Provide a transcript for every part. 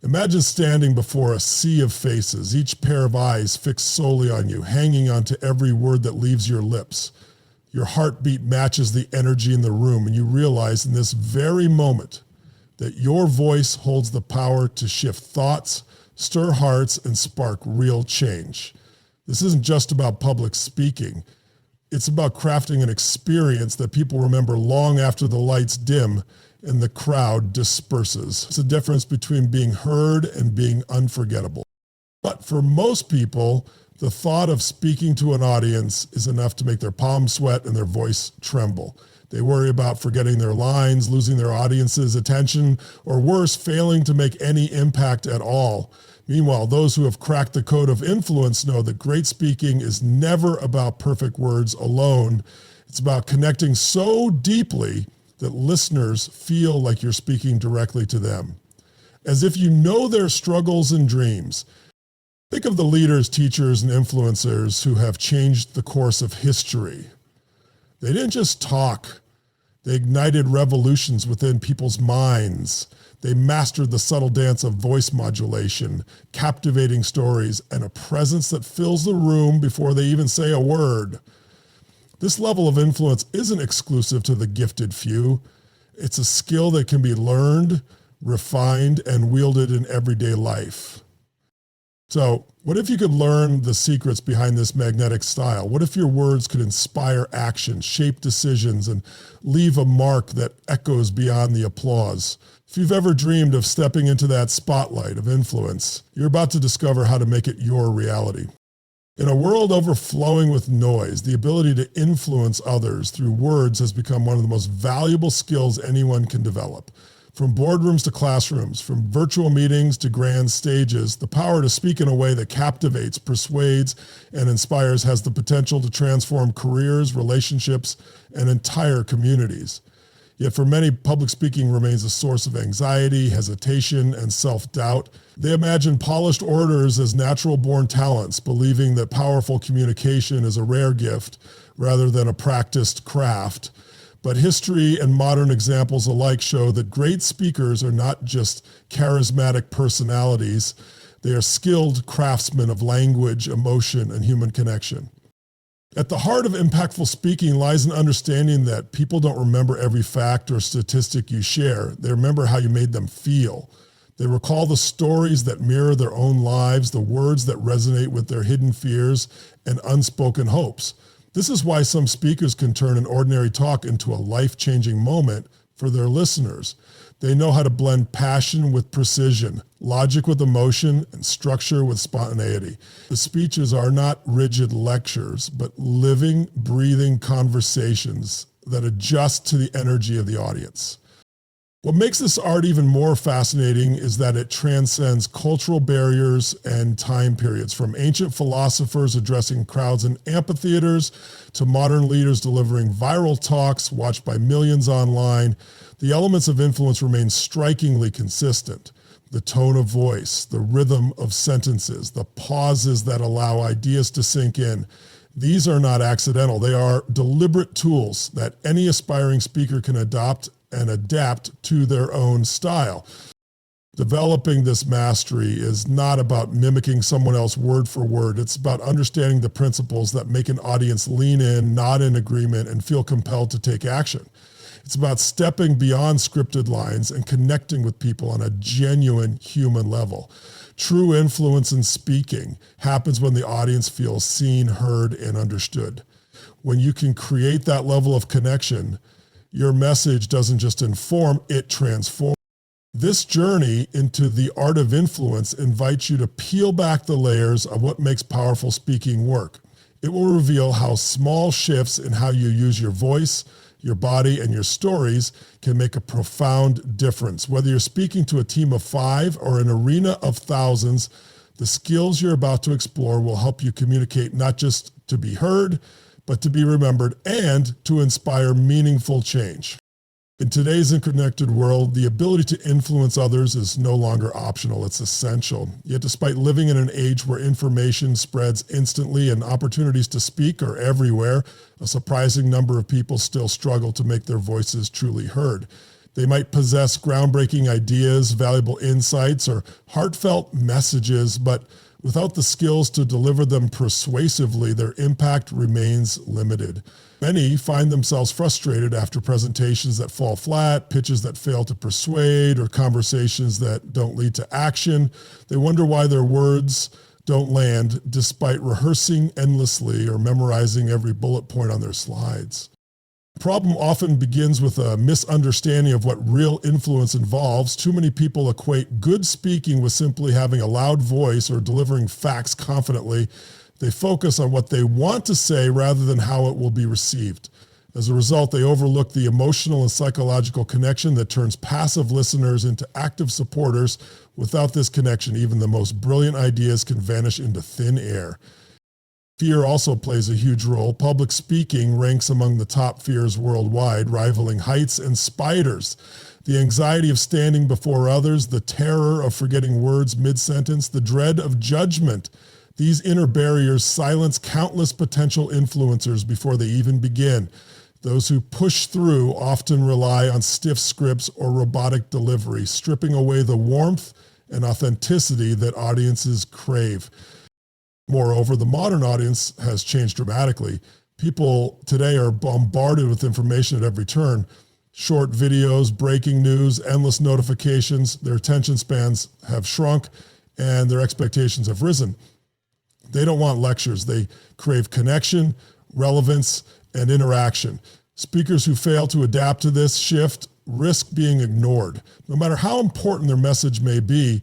Imagine standing before a sea of faces, each pair of eyes fixed solely on you, hanging on to every word that leaves your lips. Your heartbeat matches the energy in the room, and you realize in this very moment that your voice holds the power to shift thoughts, stir hearts, and spark real change. This isn't just about public speaking. It's about crafting an experience that people remember long after the lights dim and the crowd disperses. It's a difference between being heard and being unforgettable. But for most people, the thought of speaking to an audience is enough to make their palms sweat and their voice tremble. They worry about forgetting their lines, losing their audience's attention, or worse, failing to make any impact at all. Meanwhile, those who have cracked the code of influence know that great speaking is never about perfect words alone. It's about connecting so deeply that listeners feel like you're speaking directly to them, as if you know their struggles and dreams. Think of the leaders, teachers, and influencers who have changed the course of history. They didn't just talk. They ignited revolutions within people's minds. They mastered the subtle dance of voice modulation, captivating stories, and a presence that fills the room before they even say a word. This level of influence isn't exclusive to the gifted few. It's a skill that can be learned, refined, and wielded in everyday life. So, what if you could learn the secrets behind this magnetic style? What if your words could inspire action, shape decisions, and leave a mark that echoes beyond the applause? If you've ever dreamed of stepping into that spotlight of influence, you're about to discover how to make it your reality. In a world overflowing with noise, the ability to influence others through words has become one of the most valuable skills anyone can develop. From boardrooms to classrooms, from virtual meetings to grand stages, the power to speak in a way that captivates, persuades, and inspires has the potential to transform careers, relationships, and entire communities. Yet for many, public speaking remains a source of anxiety, hesitation, and self-doubt. They imagine polished orators as natural-born talents, believing that powerful communication is a rare gift rather than a practiced craft. But history and modern examples alike show that great speakers are not just charismatic personalities. They are skilled craftsmen of language, emotion, and human connection. At the heart of impactful speaking lies an understanding that people don't remember every fact or statistic you share. They remember how you made them feel. They recall the stories that mirror their own lives, the words that resonate with their hidden fears and unspoken hopes. This is why some speakers can turn an ordinary talk into a life-changing moment for their listeners. They know how to blend passion with precision, logic with emotion, and structure with spontaneity. The speeches are not rigid lectures, but living, breathing conversations that adjust to the energy of the audience. What makes this art even more fascinating is that it transcends cultural barriers and time periods, from ancient philosophers addressing crowds in amphitheaters to modern leaders delivering viral talks watched by millions online. The elements of influence remain strikingly consistent. The tone of voice, the rhythm of sentences, the pauses that allow ideas to sink in. These are not accidental. They are deliberate tools that any aspiring speaker can adopt and adapt to their own style. Developing this mastery is not about mimicking someone else word for word. It's about understanding the principles that make an audience lean in, nod in agreement, and feel compelled to take action. It's about stepping beyond scripted lines and connecting with people on a genuine human level. True influence in speaking happens when the audience feels seen, heard, and understood. When you can create that level of connection, your message doesn't just inform, it transforms. This journey into the art of influence invites you to peel back the layers of what makes powerful speaking work. It will reveal how small shifts in how you use your voice, your body, and your stories can make a profound difference. Whether you're speaking to a team of 5 or an arena of thousands, the skills you're about to explore will help you communicate not just to be heard, but to be remembered and to inspire meaningful change. In today's interconnected world, the ability to influence others is no longer optional, it's essential. Yet despite living in an age where information spreads instantly and opportunities to speak are everywhere, a surprising number of people still struggle to make their voices truly heard. They might possess groundbreaking ideas, valuable insights, or heartfelt messages, but without the skills to deliver them persuasively, their impact remains limited. Many find themselves frustrated after presentations that fall flat, pitches that fail to persuade, or conversations that don't lead to action. They wonder why their words don't land despite rehearsing endlessly or memorizing every bullet point on their slides. The problem often begins with a misunderstanding of what real influence involves. Too many people equate good speaking with simply having a loud voice or delivering facts confidently. They focus on what they want to say rather than how it will be received. As a result, they overlook the emotional and psychological connection that turns passive listeners into active supporters. Without this connection, even the most brilliant ideas can vanish into thin air. Fear also plays a huge role. Public speaking ranks among the top fears worldwide, rivaling heights and spiders. The anxiety of standing before others, the terror of forgetting words mid-sentence, the dread of judgment. These inner barriers silence countless potential influencers before they even begin. Those who push through often rely on stiff scripts or robotic delivery, stripping away the warmth and authenticity that audiences crave. Moreover, the modern audience has changed dramatically. People today are bombarded with information at every turn. Short videos, breaking news, endless notifications. Their attention spans have shrunk and their expectations have risen. They don't want lectures. They crave connection, relevance, and interaction. Speakers who fail to adapt to this shift risk being ignored, no matter how important their message may be.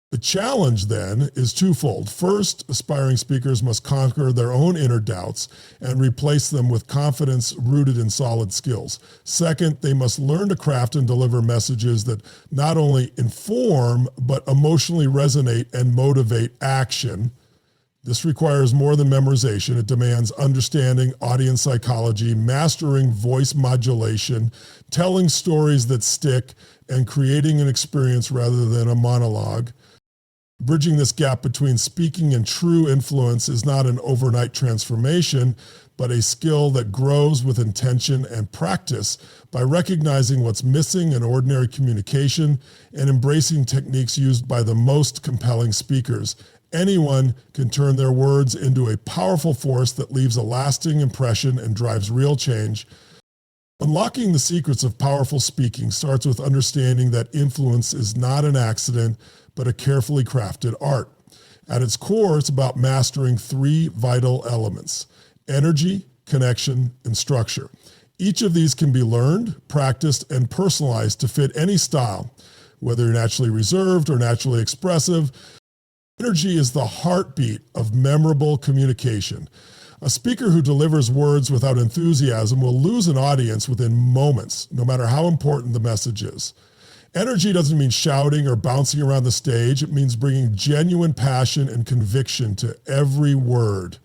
The challenge then is twofold. First, aspiring speakers must conquer their own inner doubts and replace them with confidence rooted in solid skills. Second, they must learn to craft and deliver messages that not only inform, but emotionally resonate and motivate action. This requires more than memorization. It demands understanding audience psychology, mastering voice modulation, telling stories that stick, and creating an experience rather than a monologue. Bridging this gap between speaking and true influence is not an overnight transformation, but a skill that grows with intention and practice. By recognizing what's missing in ordinary communication and embracing techniques used by the most compelling speakers, anyone can turn their words into a powerful force that leaves a lasting impression and drives real change. Unlocking the secrets of powerful speaking starts with understanding that influence is not an accident, but a carefully crafted art. At its core, it's about mastering three vital elements: energy, connection, and structure. Each of these can be learned, practiced, and personalized to fit any style, whether you're naturally reserved or naturally expressive. Energy is the heartbeat of memorable communication. A speaker who delivers words without enthusiasm will lose an audience within moments, no matter how important the message is. Energy doesn't mean shouting or bouncing around the stage. It means bringing genuine passion and conviction to every word.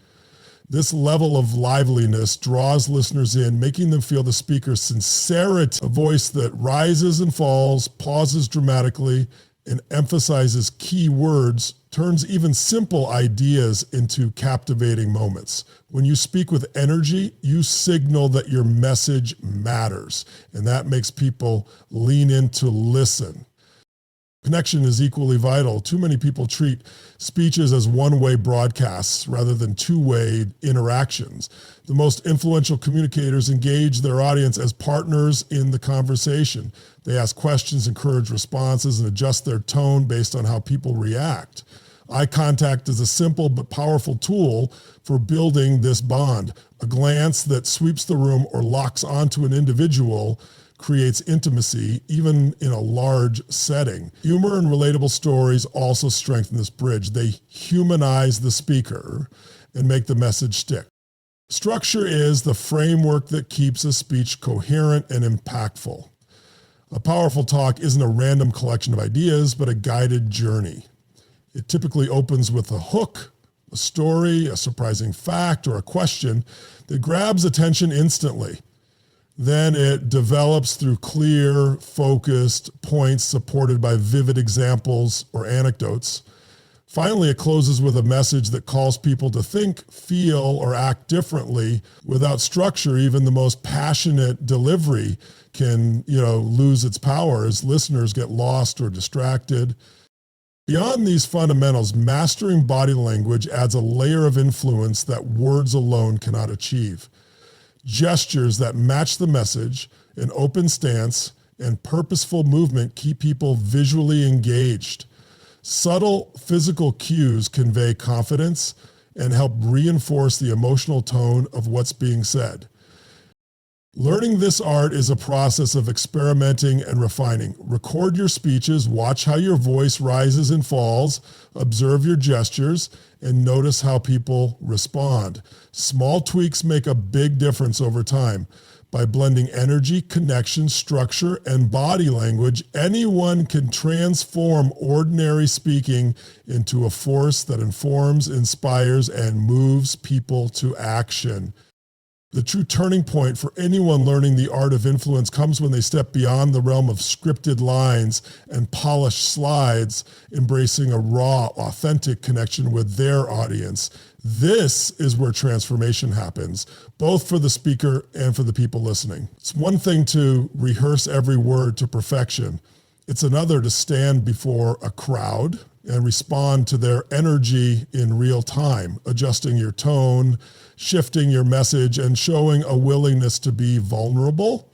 This level of liveliness draws listeners in, making them feel the speaker's sincerity, a voice that rises and falls, pauses dramatically, and emphasizes key words, turns even simple ideas into captivating moments. When you speak with energy, you signal that your message matters, and that makes people lean in to listen. Connection is equally vital. Too many people treat speeches as one-way broadcasts rather than two-way interactions. The most influential communicators engage their audience as partners in the conversation. They ask questions, encourage responses, and adjust their tone based on how people react. Eye contact is a simple but powerful tool for building this bond. A glance that sweeps the room or locks onto an individual creates intimacy, even in a large setting. Humor and relatable stories also strengthen this bridge. They humanize the speaker and make the message stick. Structure is the framework that keeps a speech coherent and impactful. A powerful talk isn't a random collection of ideas, but a guided journey. It typically opens with a hook, a story, a surprising fact, or a question that grabs attention instantly. Then it develops through clear, focused points supported by vivid examples or anecdotes. Finally, it closes with a message that calls people to think, feel, or act differently. Without structure, even the most passionate delivery can, lose its power as listeners get lost or distracted. Beyond these fundamentals, mastering body language adds a layer of influence that words alone cannot achieve. Gestures that match the message, an open stance, and purposeful movement keep people visually engaged. Subtle physical cues convey confidence and help reinforce the emotional tone of what's being said. Learning this art is a process of experimenting and refining. Record your speeches, watch how your voice rises and falls, observe your gestures, and notice how people respond. Small tweaks make a big difference over time. By blending energy, connection, structure, and body language, anyone can transform ordinary speaking into a force that informs, inspires, and moves people to action. The true turning point for anyone learning the art of influence comes when they step beyond the realm of scripted lines and polished slides, embracing a raw, authentic connection with their audience. This is where transformation happens, both for the speaker and for the people listening. It's one thing to rehearse every word to perfection. It's another to stand before a crowd and respond to their energy in real time, adjusting your tone, shifting your message, and showing a willingness to be vulnerable.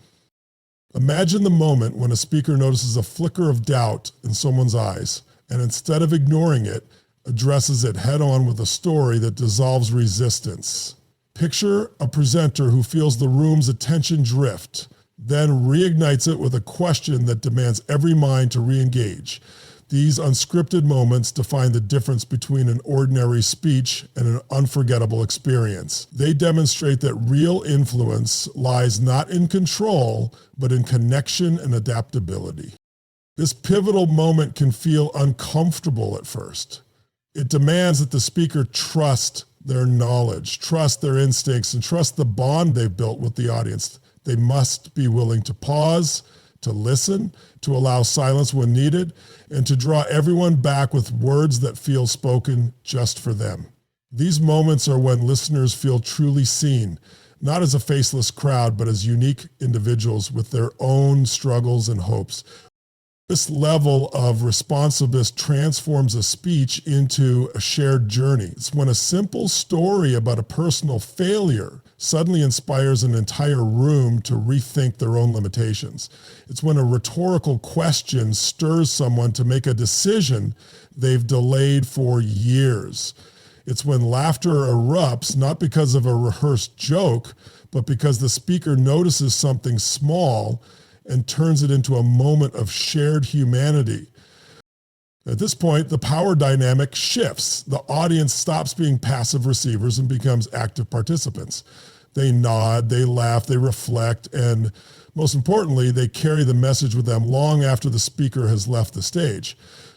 Imagine the moment when a speaker notices a flicker of doubt in someone's eyes, and instead of ignoring it, addresses it head-on with a story that dissolves resistance. Picture a presenter who feels the room's attention drift, then reignites it with a question that demands every mind to re-engage. These unscripted moments define the difference between an ordinary speech and an unforgettable experience. They demonstrate that real influence lies not in control, but in connection and adaptability. This pivotal moment can feel uncomfortable at first. It demands that the speaker trust their knowledge, trust their instincts, and trust the bond they've built with the audience. They must be willing to pause, to listen, to allow silence when needed, and to draw everyone back with words that feel spoken just for them. These moments are when listeners feel truly seen, not as a faceless crowd, but as unique individuals with their own struggles and hopes. This level of responsiveness transforms a speech into a shared journey. It's when a simple story about a personal failure suddenly inspires an entire room to rethink their own limitations. It's when a rhetorical question stirs someone to make a decision they've delayed for years. It's when laughter erupts, not because of a rehearsed joke, but because the speaker notices something small and turns it into a moment of shared humanity. At this point, the power dynamic shifts. The audience stops being passive receivers and becomes active participants. They nod, they laugh, they reflect, and most importantly, they carry the message with them long after the speaker has left the stage.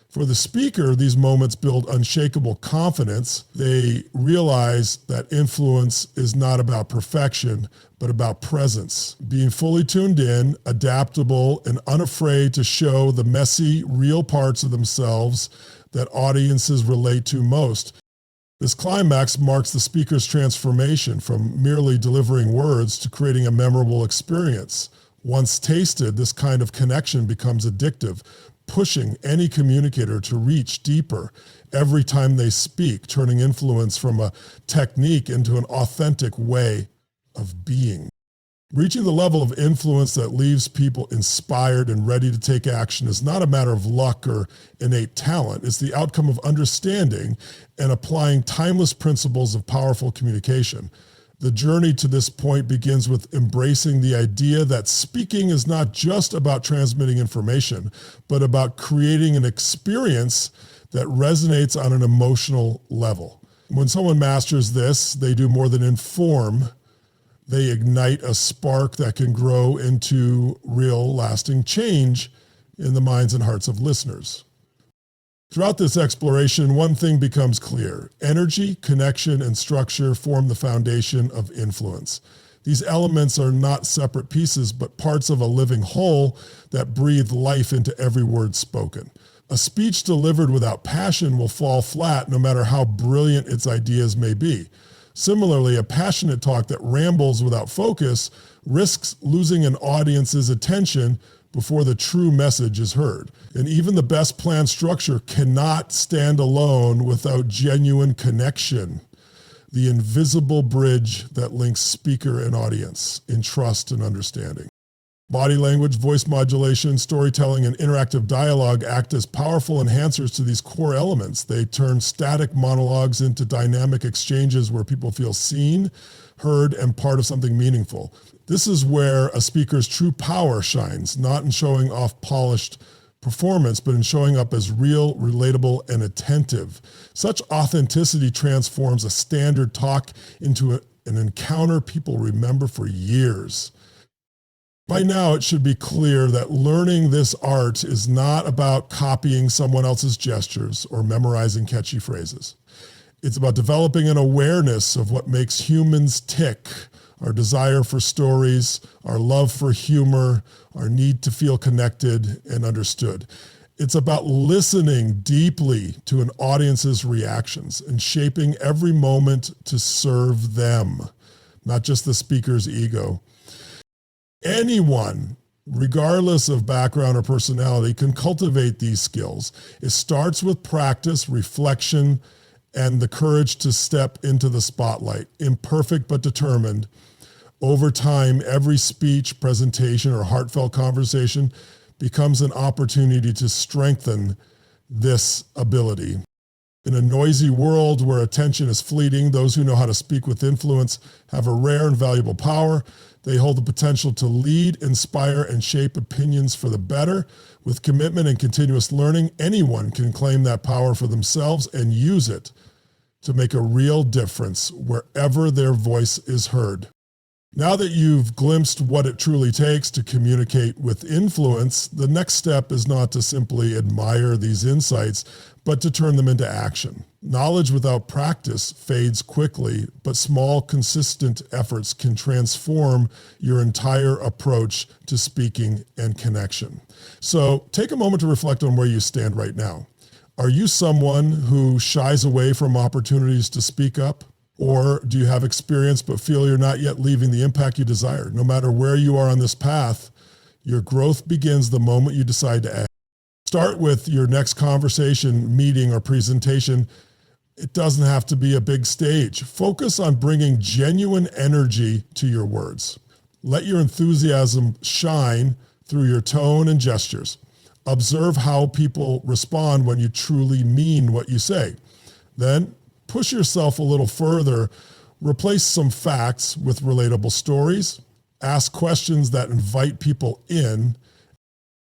For the speaker, these moments build unshakable confidence. They realize that influence is not about perfection, but about presence. Being fully tuned in, adaptable, and unafraid to show the messy, real parts of themselves that audiences relate to most. This climax marks the speaker's transformation from merely delivering words to creating a memorable experience. Once tasted, this kind of connection becomes addictive, pushing any communicator to reach deeper every time they speak, turning influence from a technique into an authentic way of being. Reaching the level of influence that leaves people inspired and ready to take action is not a matter of luck or innate talent. It's the outcome of understanding and applying timeless principles of powerful communication. The journey to this point begins with embracing the idea that speaking is not just about transmitting information, but about creating an experience that resonates on an emotional level. When someone masters this, they do more than inform. They ignite a spark that can grow into real, lasting change in the minds and hearts of listeners. Throughout this exploration, one thing becomes clear. Energy, connection, and structure form the foundation of influence. These elements are not separate pieces, but parts of a living whole that breathe life into every word spoken. A speech delivered without passion will fall flat no matter how brilliant its ideas may be. Similarly, a passionate talk that rambles without focus risks losing an audience's attention before the true message is heard. And even the best planned structure cannot stand alone without genuine connection, the invisible bridge that links speaker and audience in trust and understanding. Body language, voice modulation, storytelling, and interactive dialogue act as powerful enhancers to these core elements. They turn static monologues into dynamic exchanges where people feel seen, heard, and part of something meaningful. This is where a speaker's true power shines, not in showing off polished performance, but in showing up as real, relatable, and attentive. Such authenticity transforms a standard talk into an encounter people remember for years. By now, it should be clear that learning this art is not about copying someone else's gestures or memorizing catchy phrases. It's about developing an awareness of what makes humans tick, our desire for stories, our love for humor, our need to feel connected and understood. It's about listening deeply to an audience's reactions and shaping every moment to serve them, not just the speaker's ego. Anyone, regardless of background or personality, can cultivate these skills. It starts with practice, reflection, and the courage to step into the spotlight. Imperfect but determined. Over time, every speech, presentation, or heartfelt conversation becomes an opportunity to strengthen this ability. In a noisy world where attention is fleeting, those who know how to speak with influence have a rare and valuable power. They hold the potential to lead, inspire, and shape opinions for the better. With commitment and continuous learning, anyone can claim that power for themselves and use it to make a real difference wherever their voice is heard. Now that you've glimpsed what it truly takes to communicate with influence, the next step is not to simply admire these insights, but to turn them into action. Knowledge without practice fades quickly, but small, consistent efforts can transform your entire approach to speaking and connection. So take a moment to reflect on where you stand right now. Are you someone who shies away from opportunities to speak up? Or do you have experience but feel you're not yet leaving the impact you desire? No matter where you are on this path, your growth begins the moment you decide to act. Start with your next conversation, meeting, or presentation. It doesn't have to be a big stage. Focus on bringing genuine energy to your words. Let your enthusiasm shine through your tone and gestures. Observe how people respond when you truly mean what you say. Then push yourself a little further. Replace some facts with relatable stories. Ask questions that invite people in.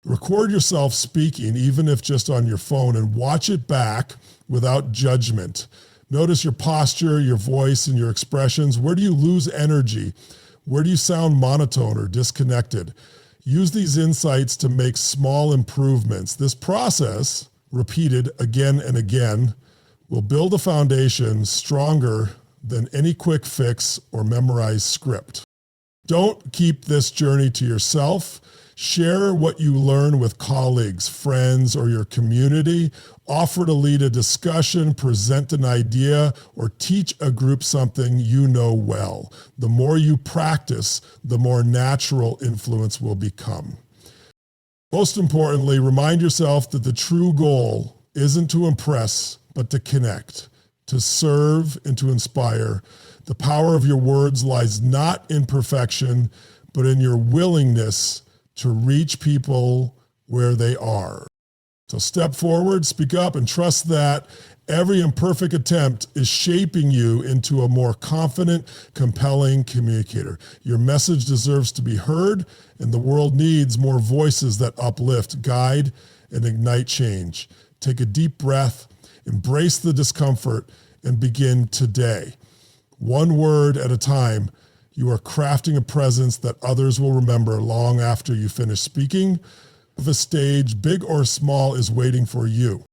Record yourself speaking, even if just on your phone, and watch it back without judgment. Notice your posture, your voice, and your expressions. Where do you lose energy? Where do you sound monotone or disconnected? Use these insights to make small improvements. This process, repeated again and again, will build a foundation stronger than any quick fix or memorized script. Don't keep this journey to yourself. Share what you learn with colleagues, friends, or your community. Offer to lead a discussion, present an idea, or teach a group something you know well. The more you practice, the more natural influence will become. Most importantly, remind yourself that the true goal isn't to impress, but to connect, to serve, and to inspire. The power of your words lies not in perfection, but in your willingness to reach people where they are. So step forward, speak up, and trust that every imperfect attempt is shaping you into a more confident, compelling communicator. Your message deserves to be heard, and the world needs more voices that uplift, guide, and ignite change. Take a deep breath. Embrace the discomfort and begin today. One word at a time, you are crafting a presence that others will remember long after you finish speaking. The stage, big or small, is waiting for you.